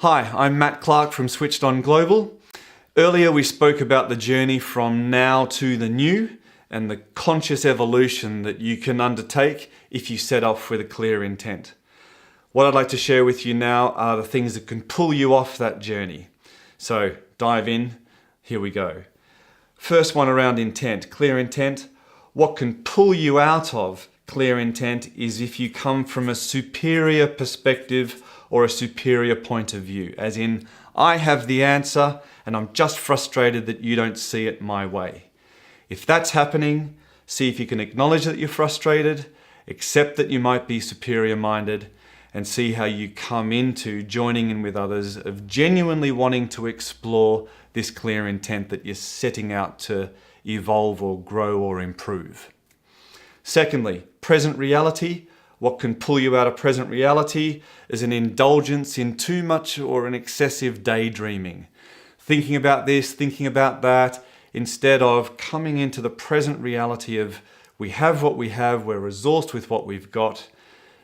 Hi, I'm Matt Clarke from Switched On Global. Earlier we spoke about the journey from now to the new and the conscious evolution that you can undertake if you set off with a clear intent. What I'd like to share with you now are the things that can pull you off that journey. So dive in, here we go. First one around intent, clear intent. What can pull you out of clear intent is if you come from a superior perspective or a superior point of view, as in, I have the answer and I'm just frustrated that you don't see it my way. If that's happening, see if you can acknowledge that you're frustrated, accept that you might be superior minded, and see how you come into joining in with others of genuinely wanting to explore this clear intent that you're setting out to evolve or grow or improve. Secondly, present reality. What can pull you out of present reality is an indulgence in too much or an excessive daydreaming. Thinking about this, thinking about that, instead of coming into the present reality of we have what we have, we're resourced with what we've got.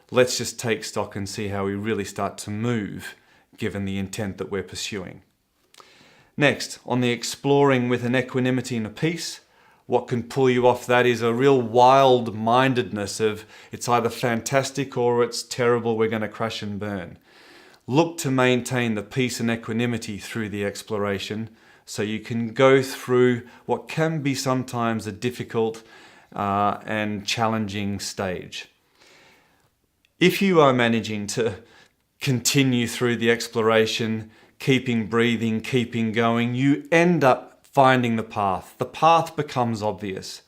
Let's just take stock and see how we really start to move given the intent that we're pursuing. Next, on the exploring with an equanimity and a peace, what can pull you off that is a real wild-mindedness of it's either fantastic or it's terrible, we're going to crash and burn. Look to maintain the peace and equanimity through the exploration so you can go through what can be sometimes a difficult and challenging stage. If you are managing to continue through the exploration, keeping breathing, keeping going, you end up finding the path. The path becomes obvious.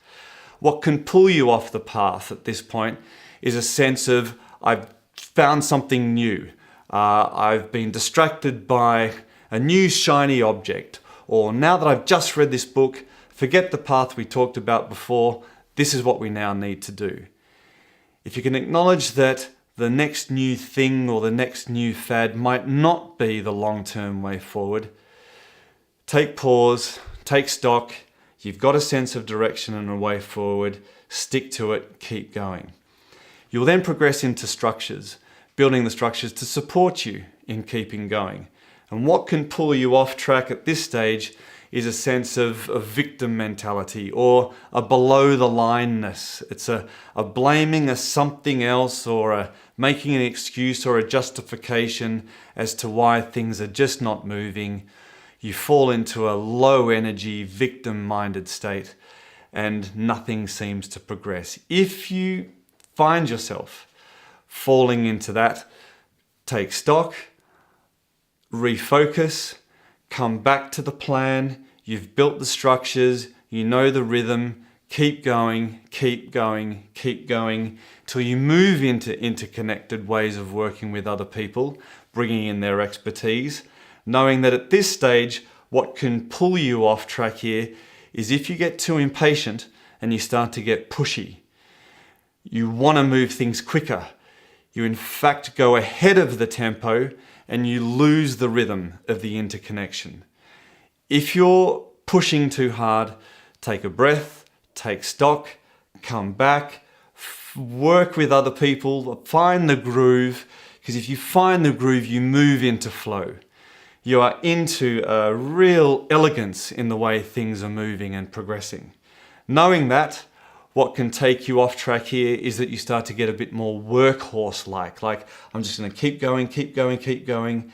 What can pull you off the path at this point is a sense of, I've found something new. I've been distracted by a new shiny object. Or now that I've just read this book, forget the path we talked about before, this is what we now need to do. If you can acknowledge that the next new thing or the next new fad might not be the long-term way forward, take pause, take stock, you've got a sense of direction and a way forward, stick to it, keep going. You'll then progress into structures, building the structures to support you in keeping going. And what can pull you off track at this stage is a sense of a victim mentality or a below the lineness. It's a blaming a something else or a making an excuse or a justification as to why things are just not moving. You fall into a low energy, victim-minded state and nothing seems to progress. If you find yourself falling into that, take stock, refocus, come back to the plan. You've built the structures, you know the rhythm, keep going, keep going, keep going till you move into interconnected ways of working with other people, bringing in their expertise, knowing that at this stage, what can pull you off track here is if you get too impatient and you start to get pushy. You want to move things quicker. You in fact go ahead of the tempo and you lose the rhythm of the interconnection. If you're pushing too hard, take a breath, take stock, come back, work with other people, find the groove, because if you find the groove, you move into flow. You are into a real elegance in the way things are moving and progressing. Knowing that, what can take you off track here is that you start to get a bit more workhorse-like. Like, I'm just going to keep going, keep going, keep going.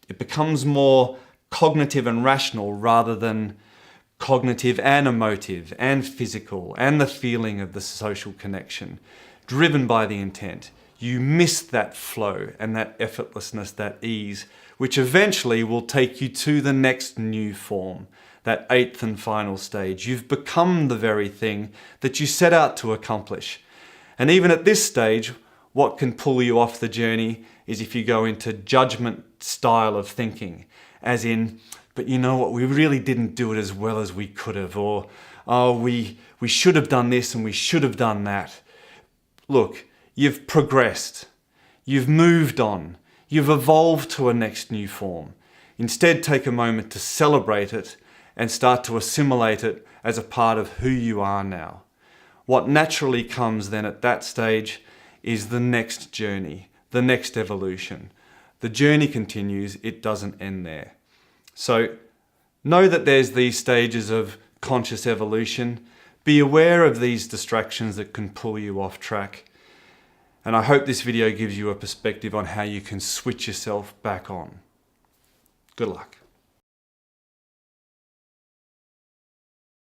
It becomes more cognitive and rational rather than cognitive and emotive and physical and the feeling of the social connection, driven by the intent. You miss that flow and that effortlessness, that ease, which eventually will take you to the next new form, that eighth and final stage. You've become the very thing that you set out to accomplish. And even at this stage, what can pull you off the journey is if you go into judgment style of thinking, as in, but you know what, we really didn't do it as well as we could have, or, oh, we should have done this and we should have done that. Look, you've progressed, you've moved on, you've evolved to a next new form. Instead, take a moment to celebrate it and start to assimilate it as a part of who you are now. What naturally comes then at that stage is the next journey, the next evolution, The journey continues, it doesn't end there. So know that there's these stages of conscious evolution. Be aware of these distractions that can pull you off track. And I hope this video gives you a perspective on how you can switch yourself back on. Good luck.